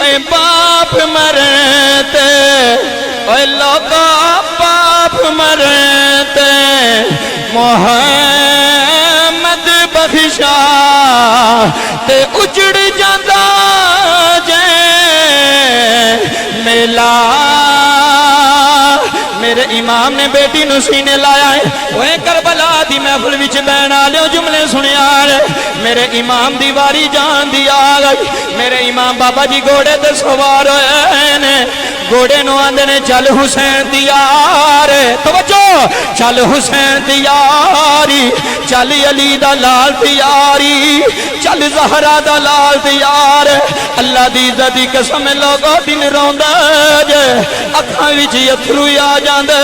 اے باپ مرتے اے لوگا باپ مرتے محمد بخشا تے اجڑ جاندہ جے میلا میرے امام نے بیٹی نو سینے لایا ہے وہ کربلا دی محفل وچ بہن آلے جملے سنیار میرے امام دی واری جان دی آگئی میرے امام بابا جی گھوڑے تے سوار ہوئے گھوڑے نو آندے نے چل حسین دیار توجہ چل حسین دیاری چل علی دا لال دیاری چل زہرا دا لال دیار اللہ دی عزت دی قسم لوگو دن روندہ جے اکھاں وچ اتھرو آ جاندے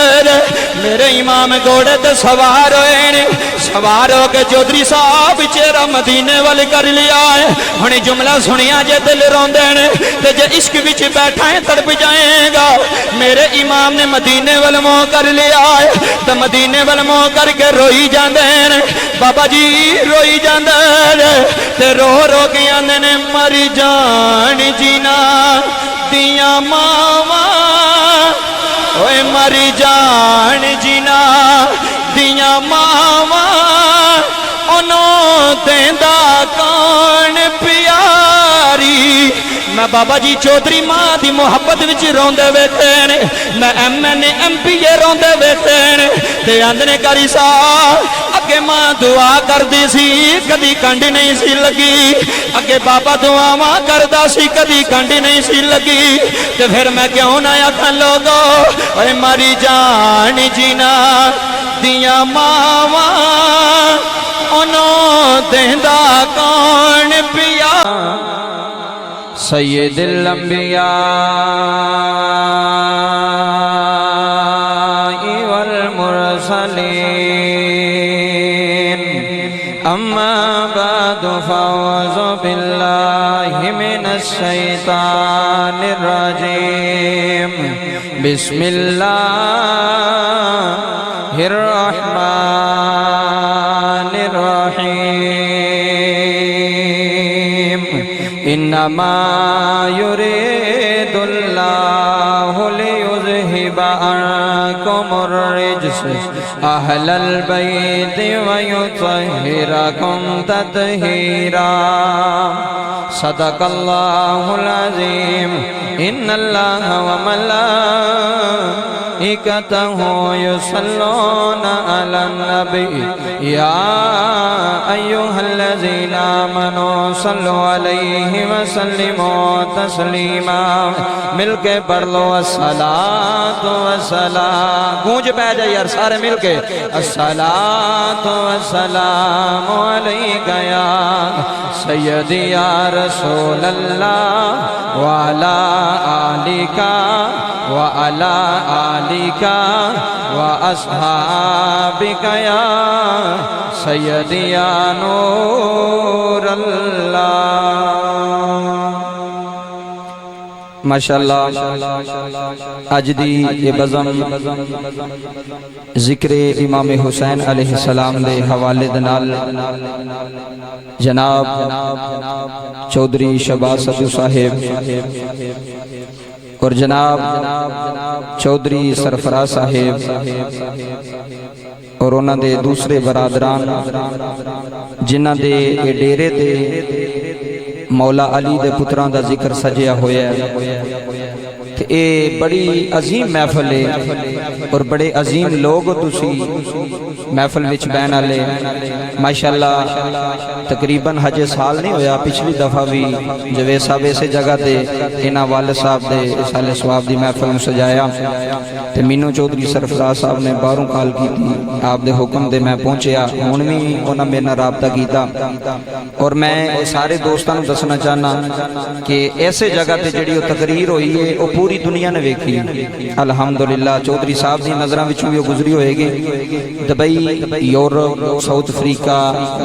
میرے امام گھوڑے تے سوار ہوئے سوار ہو کے چودھری صاحب چہرہ مدینے والے کر لیا ہے ہنی جملہ سنیا جے دل روندے نے تے جے عشق وچ بیٹھا ہے تڑپ جائیں گا میرے امام نے مدینے والے منہ کر لیا ہے تے مدینے والے منہ کر کے روئی جاندے نے بابا جی روئی جاندے تے رو رو کے آندے نے مر جان جینا دیاں ماواں اوے مر جان جینا دیاں ماواں انہوں دیندہ کون پیاری میں بابا جی چودھری ماں دی محبت وچ روندے ویکھے نے میں ایم پی اے روندے ویکھے نے تے آندنے کاری سا اگے ماں دعا کر دی سی کدی کنڈی نہیں سی لگی اگے بابا دعا ماں کردہ سی کدی کنڈی نہیں سی لگی تے پھر میں کیوں نہ آکھاں لوگو اے ماری جان جینا دیاں ماواں انہوں دیندہ کون پیا سید الانبیاء والمرسلین اما بعد فاعوذ باللہ من الشیطان الرجیم بسم اللہ الرحمن الرحیم انما یرید اللہ لیذہب عنکم الرجس اہل البیت ویطہرکم تطہیرا صدق اللہ العظیم ان اللہ وملائکتہ یصلون علی النبی یا ایہا الذین آمنوا صلوا علیہ وسلموا تسلیما مل کے پڑھ لو الصلاۃ والسلام گونج پہ جائے یار سارے مل کے الصلاۃ والسلام علیک یا سیدی یا رسول اللہ وعلا آلکا وعلا آلکا وأصحابك يا سيدي يا نور الله ماشاءاللہ آج دی یہ بزم ذکر امام حسین علیہ السلام دے حوالے دنال جناب چودھری شہباز صدو صاحب اور جناب چودھری سرفراز صاحب اور انہاں دے دوسرے برادران جنہاں دے ڈیرے دے مولا علی دے پتران دا ذکر سجیا ہویا ہے کہ اے بڑی عظیم محفل ہے اور بڑے عظیم لوگ تسی محفل وچ بہن آلے ماشاءاللہ تقریباً حج سال نہیں ہویا پچھلی دفعہ بھی جوے صاحب اسے جگہ دے انہاں والد صاحب دے سال سواب دی محفل میں سجایا تے مینو چودھری سرفراز صاحب نے 12 کال کی تھی آپ دے حکم دے میں پہنچیا ہونویں انہاں میرے نال رابطہ کیتا اور میں سارے دوستاں نوں دسنا چاہنا کہ ایسے جگہ تے جڑی تقریر ہوئی ہے وہ پوری دنیا نے ویکھی الحمدللہ چودھری صاحب دی نظراں وچوں بھی گزری ہوئے گی دبئی یورپ ساؤتھ افریقہ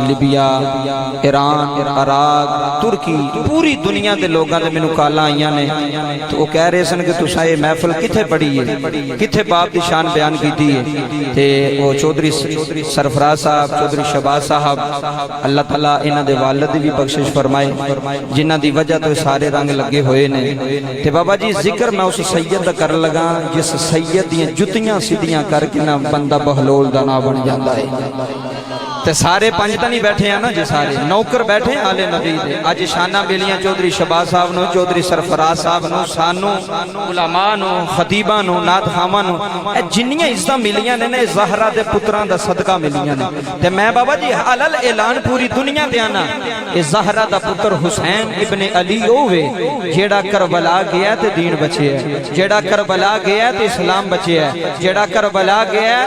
لیبیا ایران عراق ترکی پوری دنیا دے لوگاں دے مینوں کالاں آئیاں نے تو وہ کہہ رہے سن کہ تساں یہ محفل کتھے پڑھی ہے کتھے باپ دی شان بیان کیتی ہے تے وہ چودھری سرفراز صاحب چودھری شہباز صاحب اللہ تعالیٰ انہاں دے والد بھی بخشش فرمائے جنہاں دی وجہ تو سارے رنگ لگے ہوئے نے تے بابا جی ذکر میں اس سید دا کر لگا جس سید دیاں جتیاں سیدیاں کر کے نا بندہ بہلول دا نا بن جاندا ہے تے سارے پنج تا نہیں بیٹھے ہیں نا جی سارے نوکر بیٹھے ہیں آل نبی دے اج شانہ بیلیاں چودھری شہباز صاحب نو چودھری سرفراز صاحب نو سانو علماء نو خطیباں نو نعت خواں نو اے جنیاں عزتاں ملیاں نے زہرا دے پتراں دا صدقہ ملیاں نے تے میں بابا جی علل اعلان پوری دنیا تے آنا اے زہرا دا پتر حسین ابن علی ہوے جیڑا کربلا گیا تے دین بچے ہے جیڑا کربلا گیا تے اسلام بچے ہے جیڑا کربلا گیا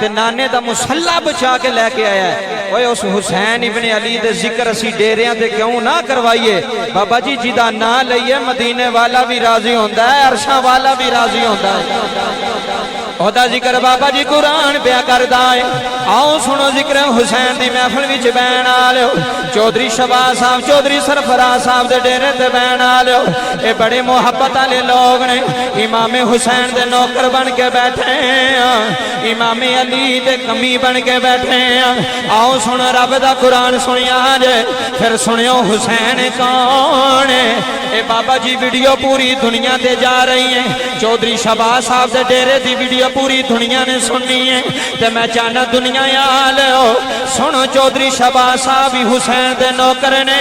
تے نانے دا مسلح بچا کے لے کے آیا ہے اوے اس حسین ابن علی دے ذکر اسی ڈیریاں تے کیوں نہ کروائیے بابا جی جدا نہ لئیے مدینے والا بھی راضی ہوندا ہے عرشاں والا بھی راضی ہوندا ہے اوہدا ذکر بابا جی قرآن پیا کردا ہے آؤ سنو ذکر حسین دی محفل وچ بہن آلیو چودھری شہباز صاحب چودھری سرفراز صاحب دے ڈیرے تے بہن آلیو اے بڑے محبت والے لوگ نے امام حسین دے نوکر بن کے بیٹھے ہیں امام علی دے کمی بن کے بیٹھے ہیں آؤ سن رب دا قرآن سنیا جے پھر سنیو حسین کون ہے اے بابا جی ویڈیو پوری دنیا تے جا رہی ہیں چودھری شہباز صاحب دے ڈیرے دی ویڈیو پوری دنیا نے سننی ہے تے میں چاہنا دنیا آلو سنو چودھری شہباز صاحب بھی حسین دے نوکر نے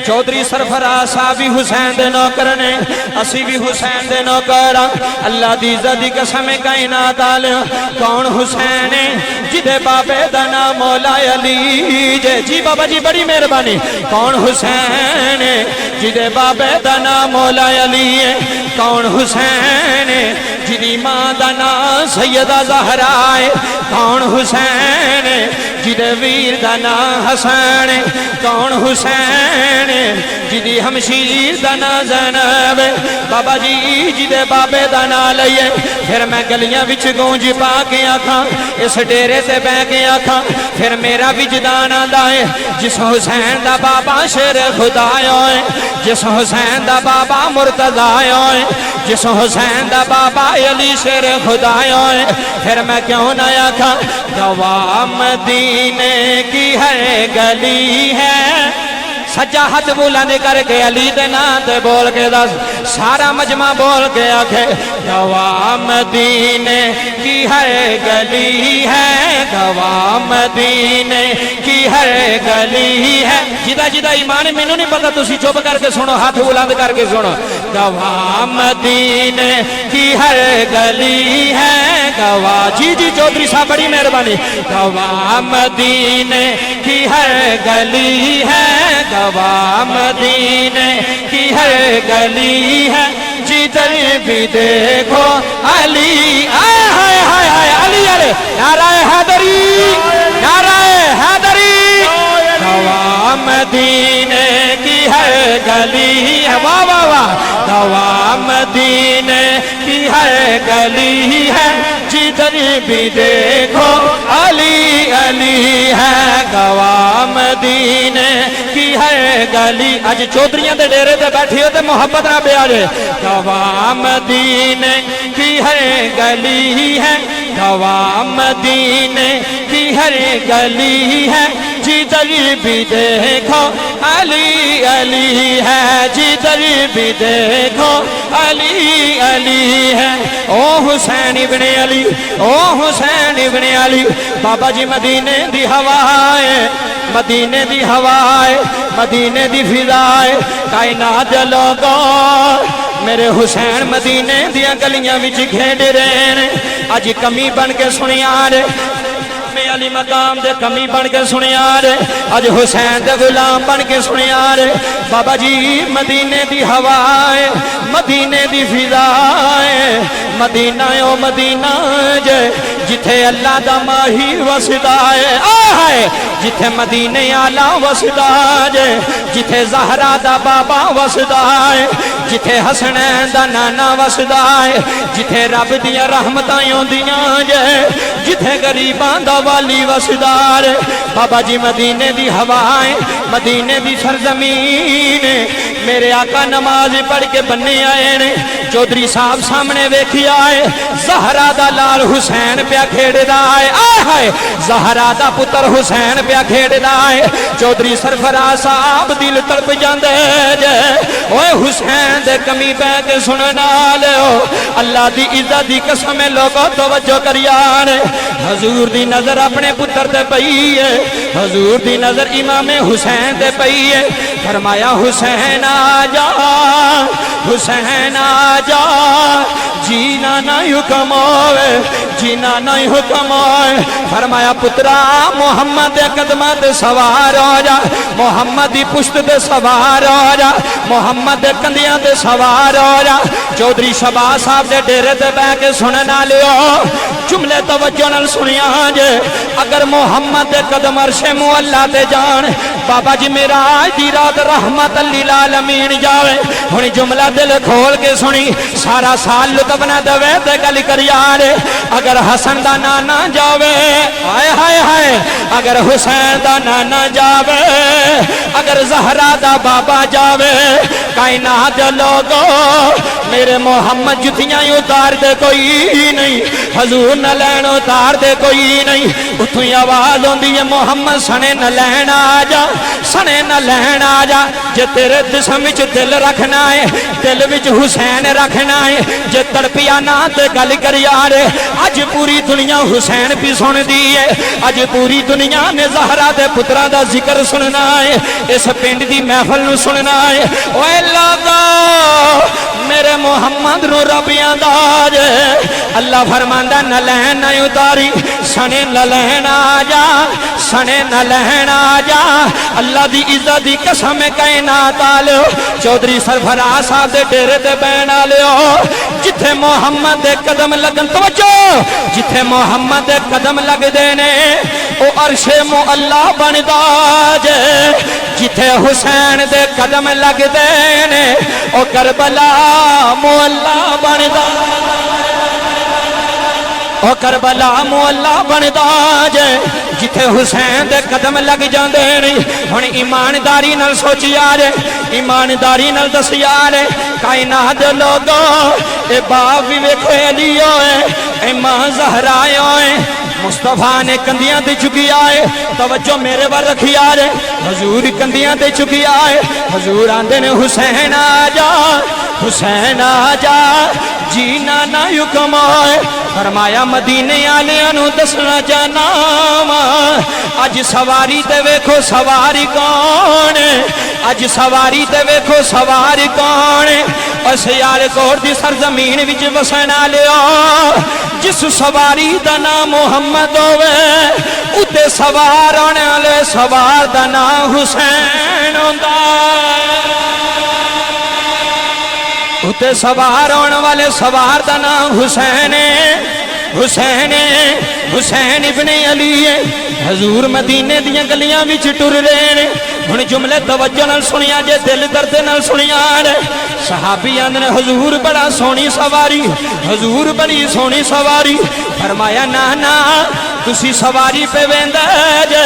چودھری سرفراز صاحب بھی حسین دے نوکر نے اسی بھی حسین دے نوکر اللہ دی عزت دی قسم کائنات آلو کون حسین ہے جدے بابے دا نام مولا علی جے جی بابا جی بڑی مہربانی کون حسین ہے جدے بابے دا نام مولا علی ہے کون حسین ہے جدی ماں دا نام سیدہ زہرا ہے کون حسین ہے جدے ویر دا نام حسین ہے کون حسین ہے جدی ہمشیر دا نام زینب ہے بابا جی جدے بابے دا نام لئیے پھر میں گلیاں وچ گونج پا کے آکھاں اس ڈیرے تے بہ کے آکھاں پھر میرا وجدان آندا ہے جس حسین دا بابا شیر خدا ہے جس حسین دا بابا مرتضی ہے جس حسین دا بابا علی شیر خدا ہے پھر میں کیوں نہ آکھاں گواہ مدینے کی ہے گلی ہے سجا ہاتھ بلند کر کے علی دے نام تے بول کے دس سارا مجمع بول کے آکھے گواہ مدینے کی ہے گلی ہے گواہ مدینے کی ہے گلی ہے جدا جدا ایمان مینوں نہیں پتہ تسی چپ کر کے سنو ہاتھ بلند کر کے سنو گواہ مدینے کی ہے گلی ہے گواہ جی جی چودھری صاحب بڑی مہربانی گواہ مدینے کی ہے گلی ہے گواہ مدینے کی ہے گلی ہے جدھر بھی دیکھو علی آئے ہائے ہائے ہائے علی علی نعرہ حیدری نعرہ حیدری گواہ مدینے کی ہے گلی ہے واہ واہ واہ گواہ مدینے کی ہے گلی ہے جدھر بھی دیکھو علی علی ہے گواہ مدینے کی ہے گلی اج چودھریاں دے ڈیرے تے بیٹھی ہو تے محبت نہ بیاجے گواہ مدینے کی ہے گلی ہے گواہ مدینے کی ہے گلی ہے جدھر بھی دیکھو علی علی ہے جدھر بھی دیکھو علی علی ہے او حسین ابن علی او حسین ابن علی بابا جی مدینے دی ہوائے مدینے دی ہوائے مدینے دی فضائے کائنات دے لوگوں میرے حسین مدینے دیاں گلیاں وچ کھیڈ رہے نے اج کمی بن کے سنیا رے علی مقام دے کمی بن کے سنیا رے اج حسین دے غلام بن کے سنیا رے بابا جی مدینے دی ہوائے مدینے دی فضا ہے مدینہ او مدینہ جے جتھے اللہ دا ماہی وسدا ہے جتھے مدینے آلہ وسدا جے جتھے زہرا دا بابا وسدا ہے جتھے حسنین دا نانا وسدا ہے جتھے رب دیا رحمتاں ہوندیاں جے جتھے غریباں دا والی وسدا ہے بابا جی مدینے دی ہوائیں مدینے دی سرزمین میرے آقا نماز پڑھ کے بننے آئے نے چودھری صاحب سامنے ویکھی آئے زہرا دا لال حسین پیا کھیڑدا ہے زہرا دا پتر حسین پیا کھیڑدا ہے چودھری سرفراز صاحب دل تڑپ جاندے جے اوے حسین دے کمی پہ کے سننا لو اللہ دی عزت دی قسم لوگوں توجہ کریان حضور دی نظر اپنے پتر تے پئی ہے حضور دی نظر امام حسین تے پئی ہے فرمایا حسین آجا حسین آجا جینا نہیں حکم ہوئے جینا نہیں حکم ہوئے فرمایا پترا محمد دے قدمہ دے سوار ہو جا محمد دی پشت دے سوار ہو جا محمد دے کندیاں دے سوار ہو جا چودھری شہباز صاحب دے ڈیرے دے بہ کے سننا لیو جملے توجہ نال سنیا جے اگر محمد دے قدم عرش مولا تے جان بابا جی میرا آج دی رات رحمت للعالمین جاوے ہونی جملہ دل کھول کے سنی سارا سال لطف نہ دوے تے گلی کریارے اگر حسن دا نانا جاوے ہائے ہائے ہائے اگر حسین دا نانا جاوے اگر زہرا دا بابا جاوے کائنات لوگو میرے محمد جتیاں اتار دے کوئی نہیں حضور نہ لین اتار دے کوئی نہیں اتھوں آواز ہوندی ہے محمد سنے نہ لین آجا سنے نہ لین آجا جے تیرے جسم وچ دل رکھنا ہے دل وچ حسین رکھنا ہے جے تڑپیا نہ تے گل کریارے اج پوری دنیا حسین بھی سن دی ہے اج پوری دنیا نے زہرا دے پترا دا ذکر سننا ہے اس پنڈ دی محفل نو سننا ہے اوے لاگا میرے محمد نو ربیاں داج اللہ فرماندا نہ لین نہ اتاری سنے نہ لین آجا سنے نہ لین آجا اللہ دی عزت دی قسم کائنات آلیو چودھری سرفراز صاحب دے ڈیرے دے بین آلیو جتھے محمد دے قدم لگن توجہ جتھے محمد دے قدم لگ دینے او عرش مولا بن داج جتھے حسین دے قدم لگ دینے او کربلا مولا بن داج او کربلا مولا بن داج جتھے حسین دے قدم لگ جاندے نہیں ہن ایمانداری نال سوچی آرے ایمانداری نال دسی آرے کائنات لوگو اے باپ بھی ویکھو علی ہوئے اے ماں زہرا ہوئے مصطفیٰ نے کندیاں دے چکی آئے توجہ میرے بار رکھی آرے حضور کندیاں دے چکی آئے حضور آندے نے حسین آجا حسین آجا جینا نہ حکم آئے فرمایا مدینے آلیاں نو دسنا جانا اج سواری تے ویکھو سواری کون اج سواری تے ویکھو سواری کون اس یار کوٹ دی سرزمین وچ وسنا لیا جس سواری دا نام محمد ہوئے اتے سوار ہونے والے سوار دا نام حسین ہوندا اتے سوار ہونے والے سوار دا نام حسین حسین حسین ابن علی حضور مدینے دیاں گلیاں وچ ٹر رہے نے ہن جملے توجہ نال سنیا جے دل درد نال سنیا صحابی آندے نے حضور بڑا سونی سواری حضور بڑی سونی سواری فرمایا نا تسی سواری پہ ویندے جے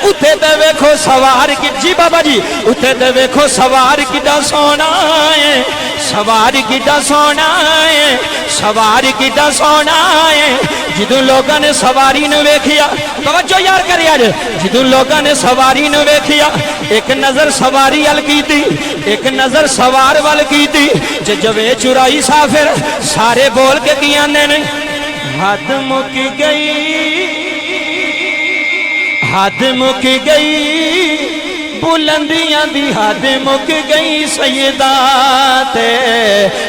اتے تے ویکھو سوار کی جی بابا جی اتے تے ویکھو سوار کیڈا سونا ہے سوار کیڈا سونا ہے سوار کیڈا سونا ہے جدوں لوگاں نے سواری نو ویکھیا توجہ یار کریا جے جدوں لوگاں نے سواری نو ویکھیا ایک نظر سواری ال کیتی ایک نظر سوار وال کیتی جے جوے چرائی سافر سارے بول کے کی آندے نے حد مک گئی حد مک گئی بلندیاں دی حد مک گئی سیدات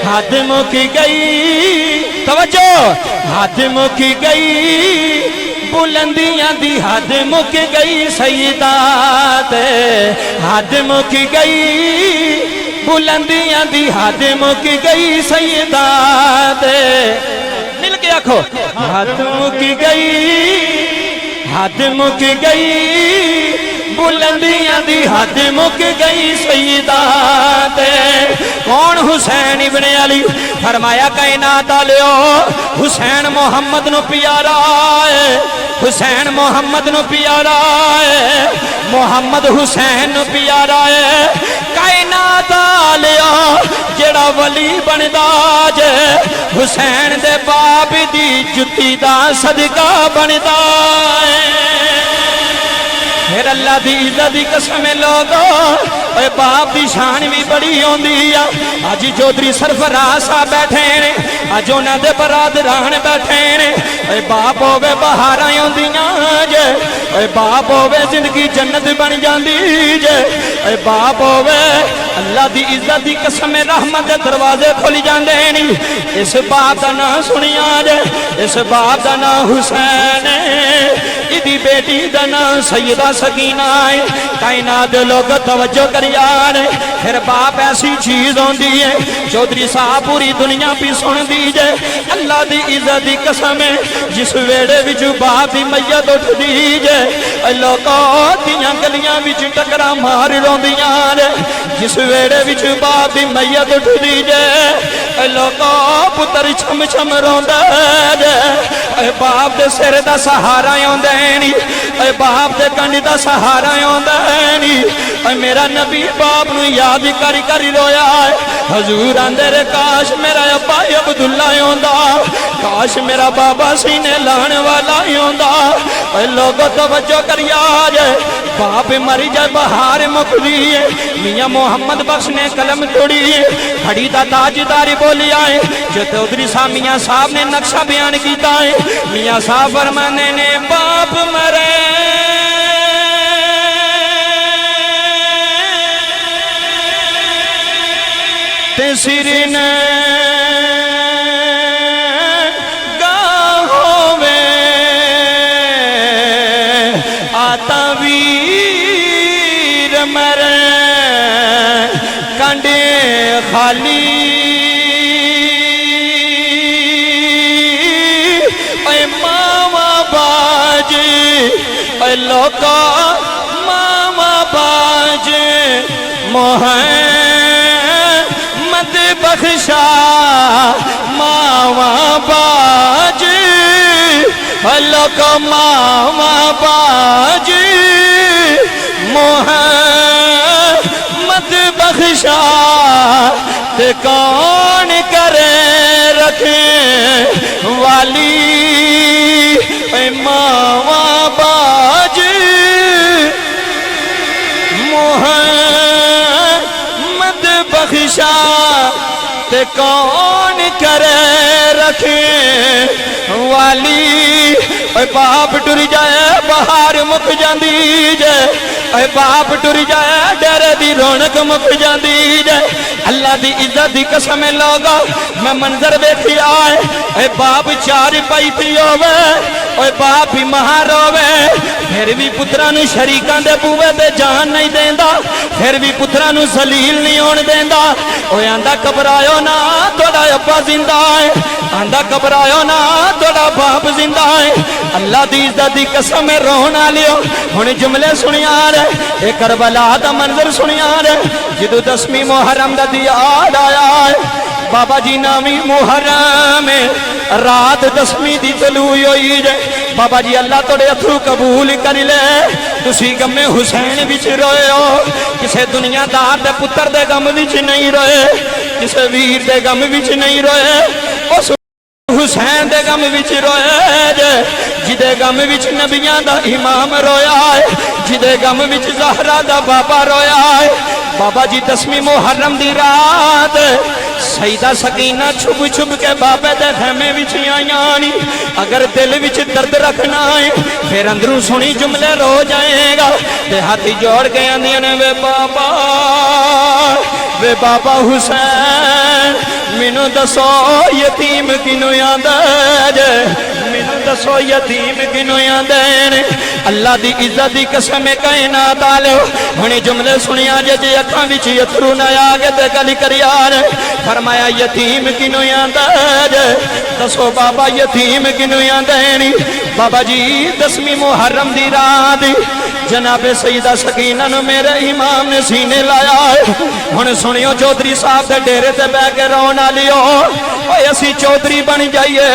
حد مک گئی توجہ حد مک گئی بلندیاں دی حد مک گئی سیدات حد مک گئی بلندیاں دی حد مک گئی سیدہ دے مل کے آکھو حد مک گئی حد مک گئی بلندیاں دی حد مک گئی سیدہ تے کون حسین ابن علی فرمایا کائنات والو حسین محمد نو پیارا ہے حسین محمد نو پیارا ہے محمد حسین نو پیارا ہے کائنات والو جڑا ولی بندا جے حسین دے باپ دی جُتی دا صدقہ بندا ہے پھر اللہ دی عزت دی قسم لوگو اے باپ دی شان بھی بڑی ہوندی ہے اج چودھری سرفراز صاحب بیٹھے نے اج انہاں دے برادران بیٹھے نے اے باپ ہوے بہاراں ہوندیاں جے اے باپ ہوے زندگی جنت بن جاندی جے اے باپ ہوے اللہ دی عزت دی قسم رحمت دے دروازے کھل جاندے نہیں اس باپ دا نام سنیا جے اس باپ دا نام حسین ہے دی بیٹی دا نام سیدہ سکینہ ہے کائنات لوگ توجہ کریان پھر باپ ایسی چیز ہوندی ہے چودھری صاحب پوری دنیا بھی سن دیجے اللہ دی عزت دی قسم ہے جس ویڑے وچ باپ دی میت اٹھ دیجے لوگوں دیاں گلیاں وچ ٹکرا مار روندیاں جس ویڑے وچ باپ دی میت اٹھ دیجے لوگوں پتر چھم چھم روندا اے باپ دے سر دا سہارا ہوندے اے باپ دے کنڈ دا سہارا ہوندا نہیں اے میرا نبی باپ نو یاد کر کر رویا ہے حضور آندے رے کاش میرا ابا عبداللہ ہوندا کاش میرا بابا سینے لان والا ہوندا اے لوگوں توجہ کریا جے باپ مری جائے بہار مکدی ہے میاں محمد بخش نے قلم توڑی ہے کھڑی دا تاجداری بولیا ہے جو چودھری صاحب میاں صاحب نے نقشہ بیان کیتا ہے میاں صاحب فرمانے نے باپ مرے تے سرین گاہوں میں آتا ویر مرے کنڈے خالی اے ماما باج اے لوکا ماما باج محمد بخشا ماما باج لوکا ماما باج محمد بخشا تے کون کرے رکھے والی اے ماما باج محمد بخشا تے کون کرے رکھے والی اے باپ ٹر جائے بہار مک جاندی جے اے باپ ٹر جائے ڈیرے دی رونق مک جاندی جے اللہ دی عزت دی قسم لوگا میں منظر بیٹھی آئے اے باپ چار پائی تھی ہوئے اے باپ بھی مہار ہوئے پھر بھی پترانو شریکان دے بوے دے جان نہیں دیندہ پھر بھی پترانو ذلیل نہیں ہون دیندہ اوے آندہ کبرائیو نا توڑا ابا زندہ ہے آندہ کبرائیو نا توڑا باپ زندہ ہے اللہ دی عزت دی قسم رونا لیو ہونے جملے سنیا رہے ایک کربلا دا منظر سنیا رہے جدو 10ویں محرم دا دیاد آیا ہے بابا جی نامی محرم رات 10ویں دی طلوعی ہوئی جائے بابا جی اللہ توڑے اتھرو قبول کر لے تسی غم حسین بچ روئے ہو کسے دنیا دار دے پتر دے غم بچ نہیں روئے کسے ویر دے غم بچ نہیں روئے اس حسین دے غم بچ روئے جدے غم بچ نبیاں دا امام رویا ہے جدے غم بچ زہرہ دا بابا رویا ہے بابا جی 10ویں محرم دی رات سیدہ سکینہ چھپ چھپ کے بابے دے خیمے وچ آئیانی اگر دل وچ درد رکھنا ہے پھر اندروں سنی جملے رو جائے گا تے ہاتھی جوڑ کے آندیاں نے وے بابا حسین مینوں دسو یتیم کینوں یاد جے مینوں دسو یتیم کینوں یاد اللہ دی عزت دی قسم کائنات والے ہن جملے سنیا جے اکھاں وچ اترو نہ آ گئے تے گل کر یار فرمایا یتیم کنوں آندا جے دسو بابا یتیم کنوں آندا نہیں بابا جی 10ویں محرم دی رات جناب سیدہ سکینہ نو میرے امام نے سینے لایا ہن سنیو چودھری صاحب دے ڈیرے تے بیٹھ کے رون والیو اوے اسی چودھری بن جائیے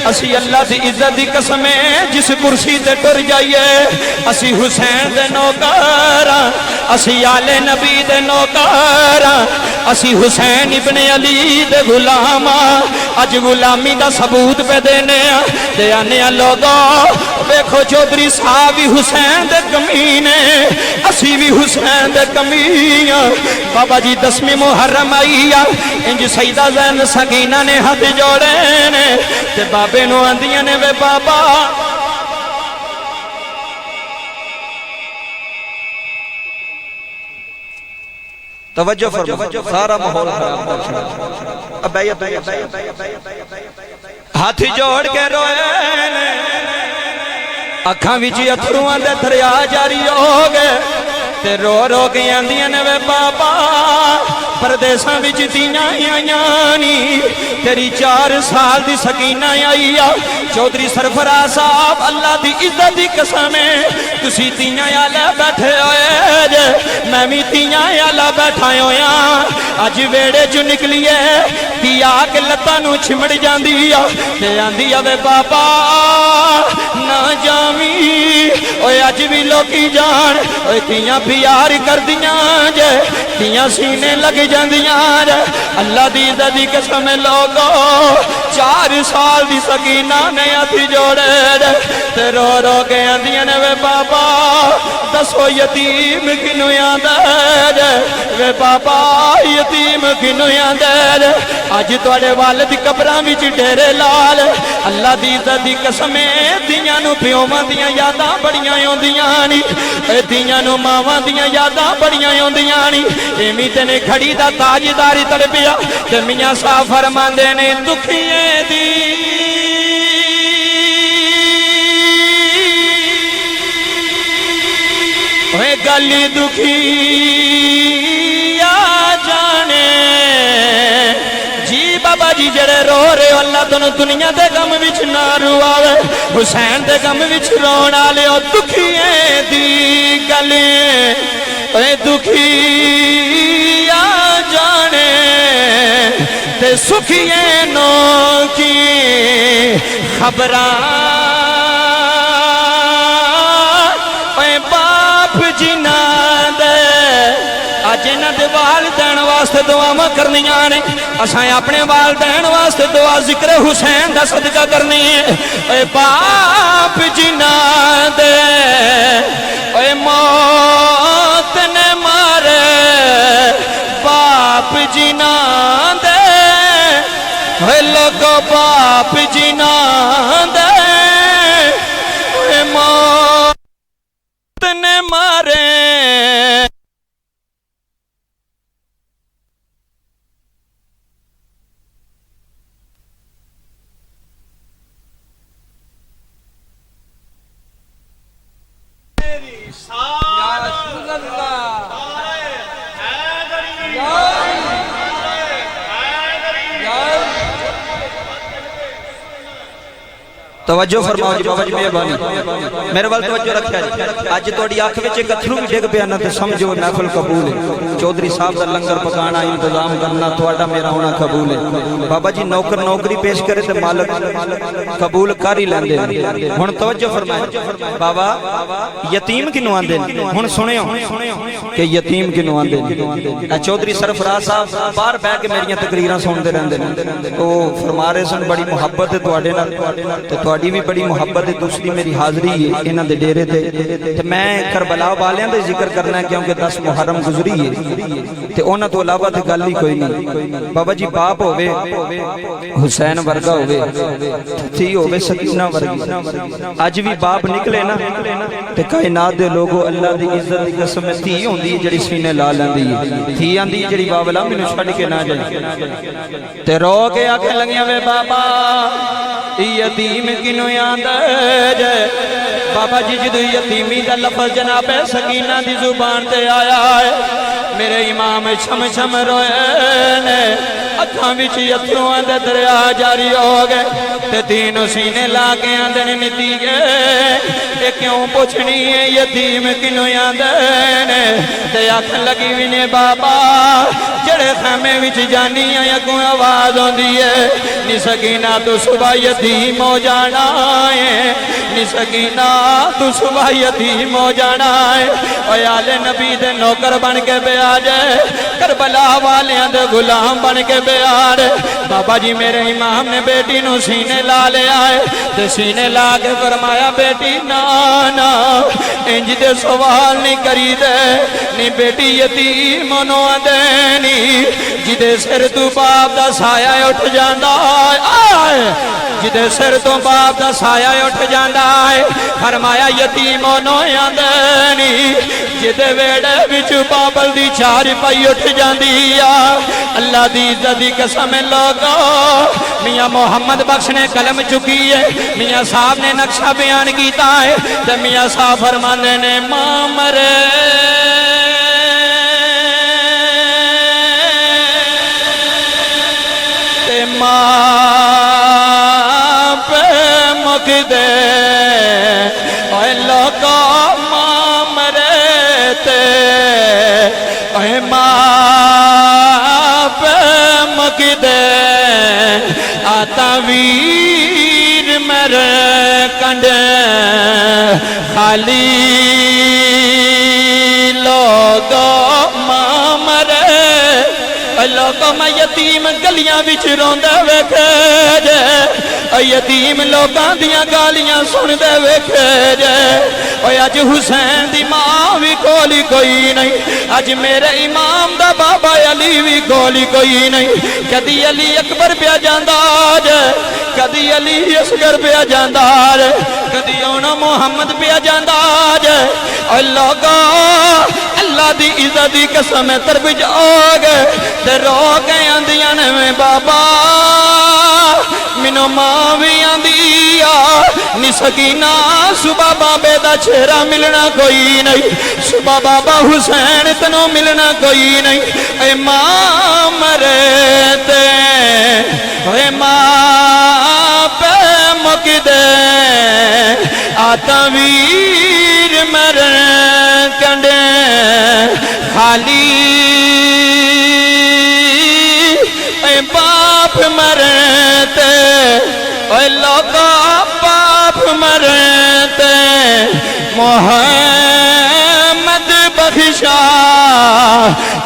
اسی اللہ دی عزت دی قسم جس کرسی تے ٹر جائیے اسی حسین دے نوکر اسی آل نبی دے نوکر اسی حسین ابن علی دے غلام اج غلامی دا ثبوت پہ دینے تے آنے لوگو دیکھو چودھری صاحب بھی حسین دے کمینے اسی بھی حسین دے کمیاں بابا جی 10ویں محرم آئی انج سیدہ زین سکینہ نے ہاتھ جوڑے نے تے بابے نو آندیاں نے وے بابا توجہ فرما سارا ماحول خراب کر چھڑا اب بیعت ہاتھ جوڑ کے روئے نے اکھاں وچ اتھرواں دے دریا جاری ہو گئے تے رو رو کے آندیاں نے وے بابا پردیساں وچ تیاں آئیاں نی تیری 4 سال دی سکینہ آئی چودھری سرفراز صاحب اللہ دی عزت دی قسم تسی تیاں آلے بیٹھے ہوئے جے میں بھی تیاں آلے بیٹھا ہویا اج ویڑے جو نکلیے تیا کے لتاں نو چھمڑ جاندی تے آندی وے بابا نہ جاویں اوے اج بھی لوکی جان اوے تیاں پیار کر دیاں جے تیاں سینے لگ جاندیاں جے اللہ دی عزت دی قسم لوگو 4 سال دی سکینہ نے ہاتھ جوڑے تے رو رو کے آندیاں نے وے بابا دسو یتیم کنوں آندا جے وے بابا یتیم کنوں آندا جے اج تواڈے والد قبراں وچ ڈیرے لال اللہ دی عزت دی قسم دیاں نو پیواں دیاں یاداں بڑیاں اوندیاں نی دیاں نو ماواں دیاں یاداں بڑیاں اوندیاں نی ایویں تے نے کھڑی دا تاجداری تڑپیا تے میاں صاحب فرماندے نے دکھیے دی اوے گلی دکھی آ جانے جی بابا جی جڑے رو رہے ہو اللہ تنو دنیا دے غم وچ نہ رواوے حسین دے غم وچ رون والے او دکھیے دی گلی اوے دکھی آ جانے تے سکھیے نو کی خبراں اوے باپ جنا دے اج انہاں دے والدین واسطے دعاواں کرنیاں نے اساں اپنے والدین واسطے دعا ذکر حسین دا صدقہ کرنی ہے اے باپ جنا دے اے موت نے مارے باپ جنا دے اے لوگو باپ جنا دے اے موت نے مارے توجہ فرماؤ جی بابا جی مہربانی میرے وال توجہ رکھیا جی اج تہاڈی اکھ وچ ایک اتھرو بھی ڈگ پیا نہ تے سمجھو محفل قبول ہے چودھری صاحب دا لنگر پکانا انتظام کرنا تہاڈا میرا ہونا قبول ہے بابا جی نوکر نوکری پیش کرے تے مالک قبول کر ہی لیندے ہن توجہ فرمائے بابا یتیم کینوں آندے ہن سنیو کہ یتیم کینوں آندے اے چودھری سرفراز صاحب باہر بیٹھ کے میریاں تقریراں سنتے رہندے نے او فرما رہے سن بڑی محبت ہے تہاڈے نال تے تہاڈی بھی بڑی محبت ہے دوسری میری حاضری ہے انہاں دے ڈیرے تے میں کربلا والیاں دے ذکر کرنا ہے کیونکہ 10 محرم گزری ہے تے انہاں تو علاوہ تے گل ہی کوئی نہیں بابا جی باپ ہوے حسین ورگا ہوے تھی ہوے سکینہ ورگی اج بھی باپ نکلے نا تے کائنات دے لوگو اللہ دی عزت دی قسم تھی ہوندی جڑی سینے لا لیندی ہے تھی آندی جڑی باولا مینوں چھڈ کے نہ جائے تے رو کے آکھے لگیاں وے بابا یتیم کنوں آندا جے بابا جی جدو یتیمی دا لفظ جناب سکینہ دی زبان تے آیا ہے میرے امام چھم چھم روئے نے اکھاں وچ اتھروں دے دریا جاری ہو گئے تے تینوں سینے لا کے آندے نے نتی گئے تے کیوں پوچھنی ہے یتیم کنوں آندے نے تے آکھ لگی وی نے بابا جڑے خیمے وچ جانی ہے کوئی آواز ہوندی ہے نی سکینہ تو صبح یتیم ہو جانا ہے نی سکینہ تو صبح یتیم ہو جانا ہے اے آل نبی دے نوکر بن کے بے آجے کربلا والیاں دے غلام بن کے بے آجے بابا جی میرے امام نے بیٹی نو سینے لا لے آئے تے سینے لا کے فرمایا بیٹی نانا انج دے سوال نہیں کری دے نی بیٹی یتیم نو دینی جدے سر تو باپ دا سایہ اٹھ جاندہ آئے جدے سر تو باپ دا سایہ اٹھ جاندہ آئے فرمایا یتیموں نو دینی جدے ویڑے بچ بابل دی چار پائی اٹھ جاندی اللہ دی عزت دی قسم لوگو میاں محمد بخش نے قلم چکی ہے میاں صاحب نے نقشہ بیان کیتا ہے تو میاں صاحب فرمانے نے ماں مرے ماں پہ مک دے اے لوگو ماں مرے تے اے ماں پہ مک دے آتا ویر میرے کنڈے خالی لوگو ماں مرے لوگوں میں یتیم گلیاں بچ روندے ویکھے جے یتیم لوگاں دیاں گالیاں سن دے ویکھے جے اج حسین دی ماں بھی کولی کوئی نہیں اج میرے امام دا بابا علی بھی کولی کوئی نہیں کدی علی اکبر پہ جاندا جے کدی علی اصغر پہ جاندا جے کدی اونا محمد پہ جاندا جے لوگوں اللہ دی عزت دی قسم ترب جاگ تے رو کے آندیاں نے میں بابا منو ماں بھی آندیا نی سکینہ صبح بابے دا چہرہ ملنا کوئی نہیں صبح بابا حسین تنو ملنا کوئی نہیں اے ماں مرے تے اے ماں پہ مک دے آتا ویر مرے کنڈے خالی اے باپ مرتے اے لوگا باپ مرتے محمد بخشا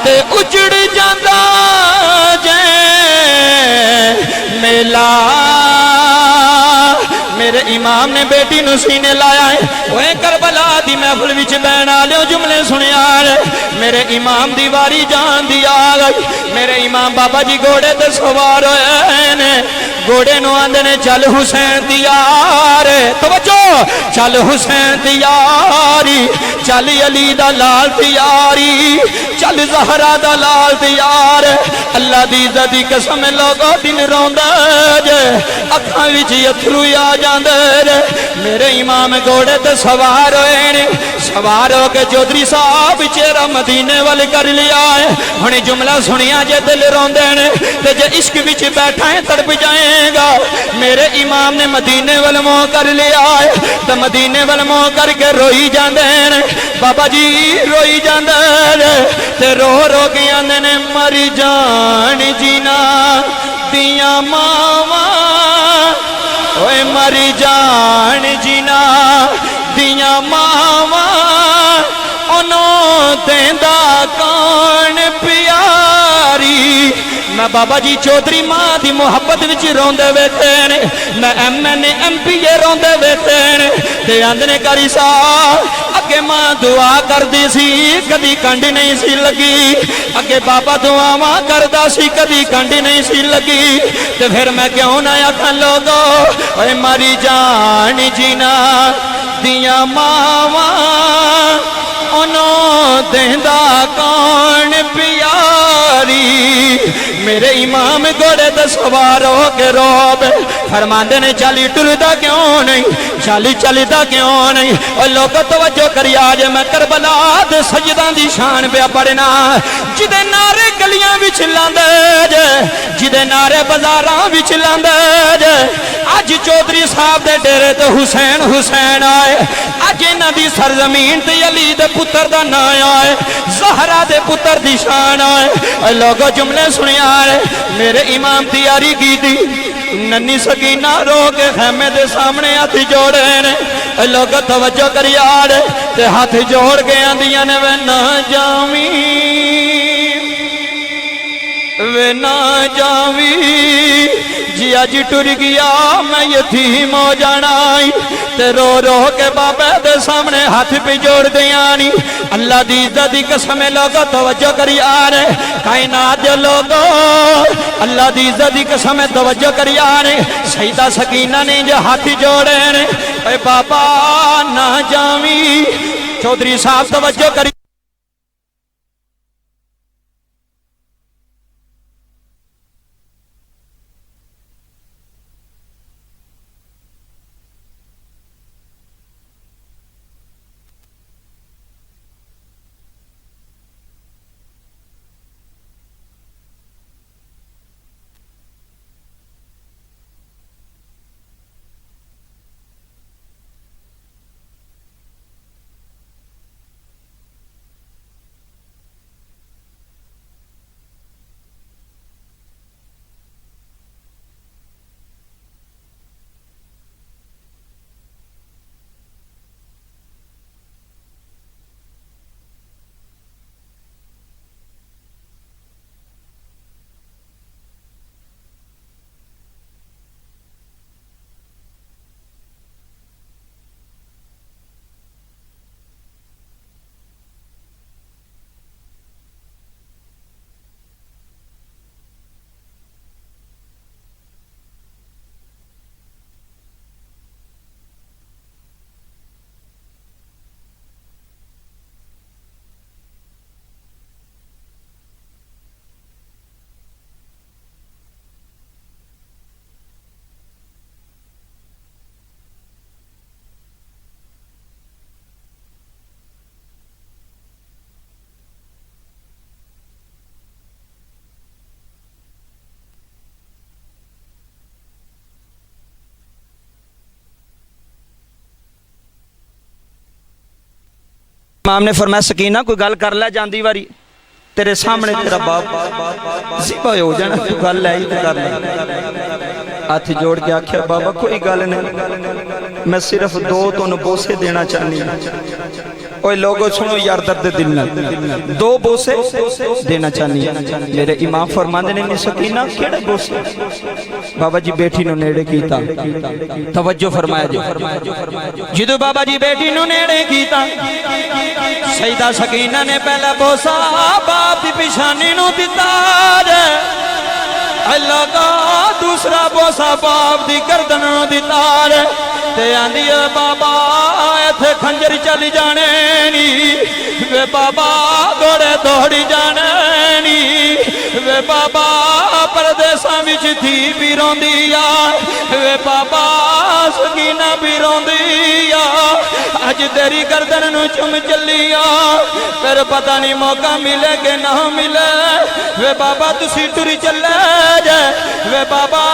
تے اجڑ جاندہ جے میلا میرے امام نے بیٹی نو سینے لایا ہے وہ کربلا دی محفل وچ بین آلیو جملے سنیار میرے امام دی واری جان دی آگئی میرے امام بابا جی گھوڑے تے سوار ہوئے نے گھوڑے نو آندے نے چل حسین دیار توجہ چل حسین دیاری چل علی دا لال دیاری چل زہرا دا لال دیار اللہ دی عزت دی قسم لوگو دن روندہ جے اکھاں وچ اتھرو آ جاندے میرے امام گھوڑے تے سوار ہوئے نے سوار ہو کے چودھری صاحب چہرہ مدینے والے کر لیا ہے ہنی جملہ سنیا جے دل روندے نے تے جے عشق وچ بیٹھا ہے تڑپ جائے گا میرے امام نے مدینے والے منہ کر لیا ہے تے مدینے والے منہ کر کے روئی جاندے نے بابا جی روئی جاندے نے تے رو رو کے آندے نے مری جان جینا دیاں ماواں اوے مری جان جینا دیاں ماواں انہوں دیندہ کون پیاری میں بابا جی چودھری ماں دی محبت وچ روندے ویکھے نے میں ایم این ایم پی اے روندے ویکھے نے تے آندنے کری سا اگے ماں دعا کر دی سی کدی کنڈ نہیں سی لگی اگے بابا دعا کردا سی کدی کنڈ نہیں سی لگی تے پھر میں کیوں نہ آکھاں لوگو اے ماری جان جینا دیاں ماواں انہوں دیندہ کون پیاری یاری میرے امام گھوڑے تے سوار ہو کے روب فرماندے نے چلی ٹردا کیوں نہیں چلی چلدا کیوں نہیں او لوگ توجہ کری آج میں کربلا دے سجداں دی شان پہ پڑھنا جدے نعرے گلیاں وچ لاندے جے جدے نعرے بازاراں وچ لاندے جے اج چودھری صاحب دے ڈیرے تے حسین حسین آئے اج انہاں دی سرزمین تے علی دے پتر دا نا آئے زہرا دے پتر دی شان آئے لوگو جملے سنیا ہے میرے امام تیاری کی تھی ننی سکینہ رو کے خیمے دے سامنے ہاتھ جوڑے نے لوگ توجہ کری آڑے تے ہاتھ جوڑ کے آندیاں نے وے نہ جاوی وے نہ جاوی جی اج ٹر گیا میں یتیم ہو جانائی تے رو رو کے بابے دے سامنے ہاتھ پہ جوڑ دیانی اللہ دی عزت دی قسم لوگو توجہ کری آرے کائنات دے لوگو اللہ دی عزت دی قسم توجہ کری آرے سیدہ سکینہ نے جو ہاتھ جوڑے نے اے بابا نہ جاوی چودھری صاحب توجہ کری امام نے فرمایا سکینہ کوئی گل کر لے جاندی واری تیرے سامنے تیرا باپ ذبح ہو جانا تو گل لے ہی تو کر لے ہاتھ جوڑ کے آکھیا بابا کوئی گل نہیں میں صرف دو تو بوسے دینا چاہنی اوہ لوگوں سنو یار درد دل نہ دو بوسے دینا چاہنی میرے امام فرماندے نے سکینہ کیڑے بوسے بابا جی بیٹھی نو نیڑے کیتا توجہ فرمایا جی جدو بابا جی بیٹھی نو نیڑے کیتا سیدہ سکینہ نے پہلا بوسا باپ دی پیشانی نو دیتا اللہ کا دوسرا بوسا باپ دی گردن نو دیتا تے آندی بابا ایتھے کھنجر چلی جانے نی وے بابا گھوڑے دوڑی جانے نی وے بابا پردیساں وچ تھی بھی روندی آ وے بابا سکینہ بھی روندی آ اج تیری گردن نو چم چلی آ پھر پتہ نہیں موقع ملے کہ نہ ملے وے بابا تسی ٹری چلے جے وے بابا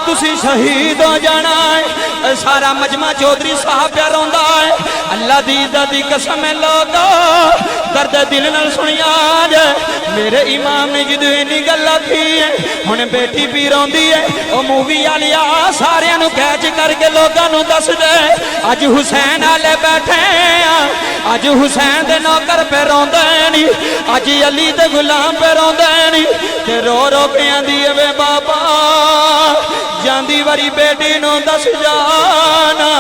تسی شہید ہو جانا ہے سارا مجمع چودھری صاحب پہ روندا ہے اللہ دی عزت دی قسم لوگا درد دل نال سنیا جے میرے امام نے جدو اینی گل آکھی ہے ہن بیٹی بھی روندی ہے او مووی والیا سارے نو کیچ کر کے لوگاں نو دس دے اج حسین والے بیٹھے اج حسین دے نوکر پہ روندے نہیں اج علی دے غلام پہ روندے نہیں تے رو رو کے آندی وے بابا جاندی واری بیٹی نو دس جانا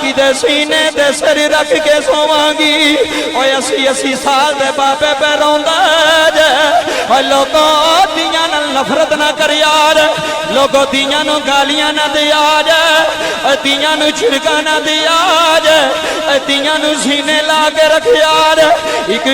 کدے سینے دے سر رکھ کے سوانگی اوہ 80 سال دے بابے پہ روندا جے اوہ لوگوں دیاں نال نفرت نہ کر یار لوگوں دیاں نو گالیاں نہ دیا جے دیاں نو چھڑکا نہ دیا جے دیاں نو سینے لا کے رکھ یار ایک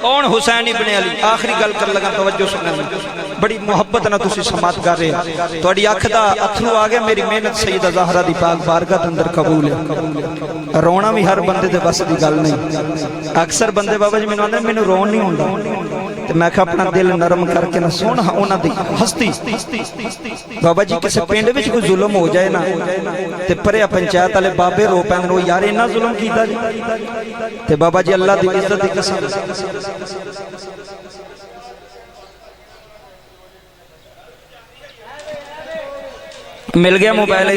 کون حسین ابن علی آخری گل کر لگا توجہ سننا بڑی محبت نہ تسی سماعت کر رہے تہاڈی اکھ دا اتھرو آ گیا میری محنت سیدہ زہرا دی پاک بارگاہ دے اندر قبول ہے رونا بھی ہر بندے دے بس دی گل نہیں اکثر بندے بابا جی مینوں آندے مینوں رون نہیں ہوندا تے میں کہ اپنا دل نرم کر کے نہ سونا انہاں دی ہستی بابا جی کسے پنڈ وچ کوئی ظلم ہو جائے نا تے پرے پنچایت والے بابے رو پیندے او یار انہاں ظلم کیتا جی تے بابا جی اللہ دی عزت دی قسم مل گیا موبائل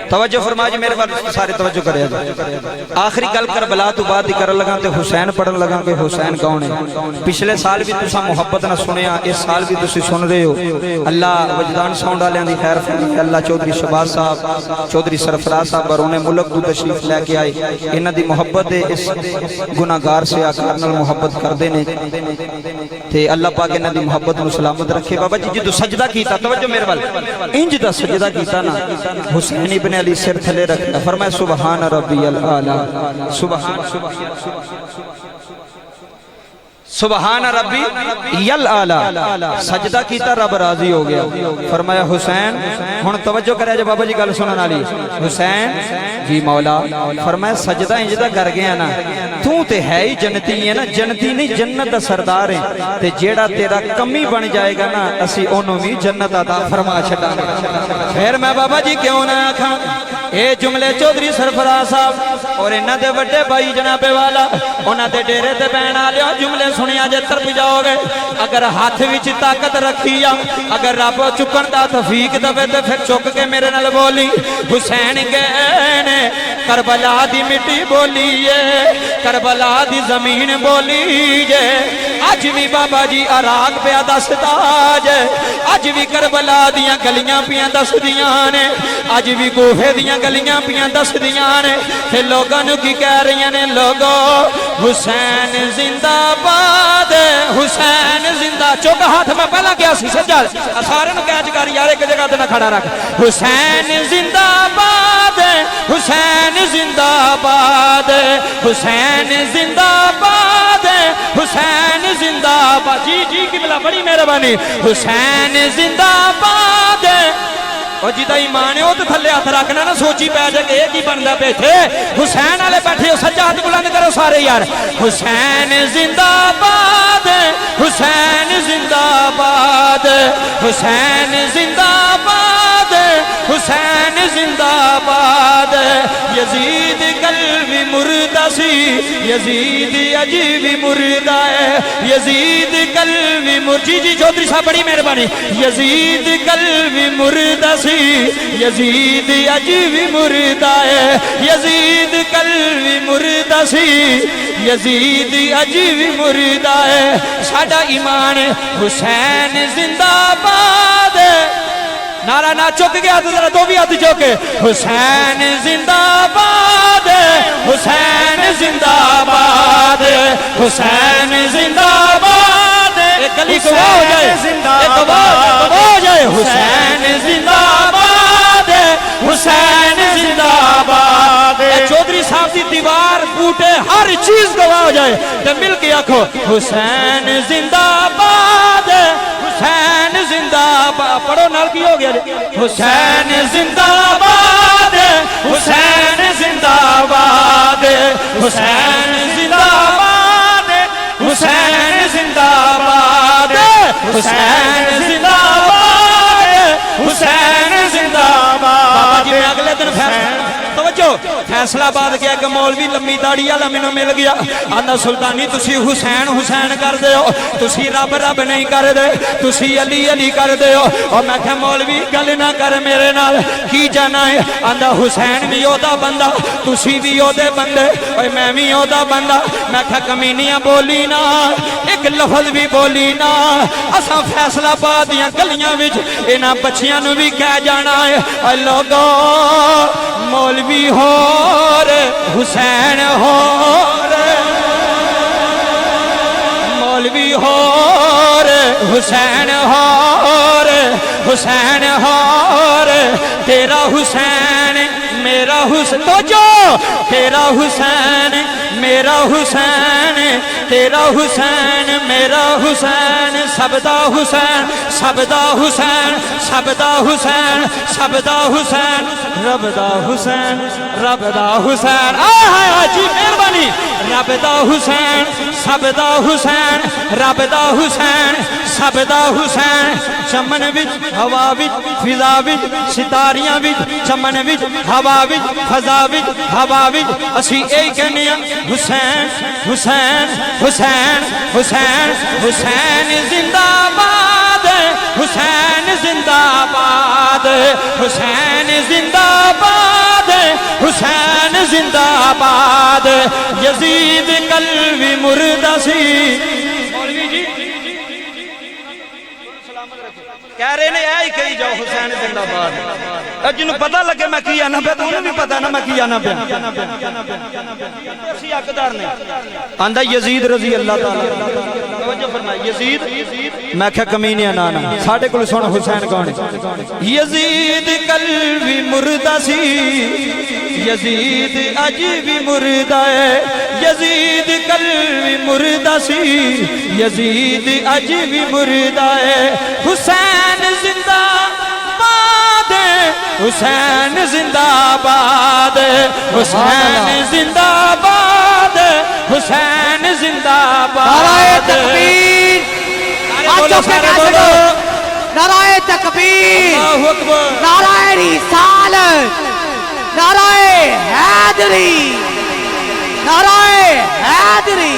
توجہ فرما جی میرے بات سارے توجہ کرے آخری گل کربلا تو بعد کر لگا تے حسین پڑھن لگا کہ حسین کون ہے پچھلے سال بھی تساں محبت نہ سنیا اس سال بھی تسی سن رہے ہو اللہ وجدان ساؤنڈ والےاں دی خیر فرمائے اللہ چودھری شہباز صاحب چودھری سرفراز صاحب برون ملک تو تشریف لے کے آئے انہاں دی محبت اس گناہگار سے آکار نال محبت کردے نے تے اللہ پاک انہاں دی محبت نو سلامت رکھے بابا جی جدو سجدہ کیتا توجہ میرے وال انج دا سجدہ کیتا نا حسین ابن علی سر تھلے رکھتا فرمایا سبحان ربی العالی سبحان ربی العالی سجدہ کیتا رب راضی ہو گیا فرمایا حسین ہن توجہ کرے جب بابا جی گل سنن والی حسین جی مولا فرمایا سجدہ انج دا کر گیا نا تو تے ہے ہی جنتی ہے نا جنتی نہیں جنت دا سردار ہے تے جیڑا تیرا کمی بن جائے گا نا اسی اونوں بھی جنت عطا فرما چھڈاں گے پھر میں بابا جی کیوں نہ آکھاں اے جملے چودھری سرفراز صاحب اور انہاں دے بڑے بھائی جناب والا انہاں دے ڈیرے تے بہن والےو جملے سنیا جے ترپ جاؤ گے اگر ہاتھ وچ طاقت رکھی آ اگر رب چکن دا توفیق دے تے پھر چک کے میرے نال بولی حسین گئے نے کربلا دی مٹی بولی کربلا دی زمین بولی جے اج بھی بابا جی عراق پہ دستا جے اج بھی کربلا دیاں گلیاں پیاں دس دیاں نے اج بھی کوفے دیاں گلیاں پیاں دس دیاں نے تے لوگاں نو کی کہہ رہی نے لوگو حسین زندہ باد حسین زندہ چوک ہاتھ میں پہلا کیا سی سجاد سارے نو کہہ کر یار ایک جگہ تے نہ کھڑا رکھ حسین زندہ باد حسین زندہ باد حسین زندہ باد حسین زندہ باد جی جی قبلہ بڑی مہربانی حسین زندہ باد اور جدہ ایمان ہے وہ تو تھلے ہاتھ رکھنا نہ سوچی پہ جائے کہ ایک ہی بندہ بیٹھے حسین والے بیٹھے ہو سجاد بلند کرو سارے یار حسین زندہ باد حسین زندہ باد حسین زندہ باد حسین زندہ باد یزید قلبی مردہ سی یزید عجیبی مردہ ہے یزید قلبی مردہ جی چودھری صاحب بڑی مہربانی یزید قلبی مردہ سی یزید عجیبی مردہ ہے یزید قلبی مردہ سی یزید عجیبی مردہ ہے ساڈا ایمان حسین زندہ باد نعرہ نہ چک گیا تو ذرا دو بھی ہاتھ چوکے حسین زندہ باد حسین زندہ باد حسین زندہ باد ایک گلی کو ہو جائے ایک ہو جائے حسین زندہ باد حسین زندہ باد چودھری صاحب دی دیوار بوٹے ہر چیز گواہ ہو جائے تو مل کے آکھو حسین زندہ باد حسین زندہ باد پڑھو نال کی ہو گیا حسین زندہ باد حسین زندہ باد حسین زندہ باد حسین زندہ باد حسین زندہ باد حسین زندہ باد بابا جی میں اگلے دن توجہ فیصلہ آباد کیا کہ مولوی لمبی داڑھی والا مینوں مل گیا آندا سلطانی تسی حسین حسین کر دے ہو تسی رب رب نہیں کر دے تسی علی علی کر دے ہو اور میں کہ مولوی گل نہ کر میرے نال کی جانا ہے آندا حسین بھی اودا بندہ تسی بھی اودے بندے اور میں بھی اودا بندہ میں کہ کمینیاں بولی نا ایک لفظ بھی بولی نا اساں فیصلہ آباد دیاں گلیاں وچ انہاں بچیاں نو بھی کہہ جانا ہے اے لوگو مولوی ہو رے حسین ہو رے مولوی ہو رے حسین ہو رے حسین ہو رے تیرا حسین میرا حسین تو جو تیرا حسین میرا حسین تیرا حسین میرا حسین سبدا حسین سبدا حسین سبدا حسین سبدا حسین رب دا حسین رب دا حسین جی مہربانی رب دا حسین سبدا حسین رب دا حسین سبدا حسین چمن وچ ہوا وچ فضا وچ ستاریاں وچ چمن وچ ہوا وچ فضا وچ ہوا وچ اسی اے کہنے حسین حسین حسین حسین حسین زندہ باد حسین زندہ باد حسین زندہ باد حسین زندہ باد یزید قلبی مردہ سی کہہ رہے نے اے کہی جاؤ حسین زندہ باد جنہوں پتہ لگے میں کی آنا پہ تو انہیں بھی پتہ نا میں کی آنا پہ اسی حقدار نے آندہ یزید رضی اللہ تعالیٰ توجہ فرمائے یزید میں کہا کمینی آنا ساڑھے کل سونا حسین کون یزید قلبی مردہ سی یزید عجیبی مردہ ہے یزید قلبی مردہ سی یزید عجیبی مردہ ہے حسین زندہ باد حسین زندہ باد حسین زندہ باد حسین زندہ باد نعرہ تکبیر آجو پہ کہہ نعرہ تکبیر اللہ اکبر نعرہ رسالت نعرہ حیدری نعرہ حیدری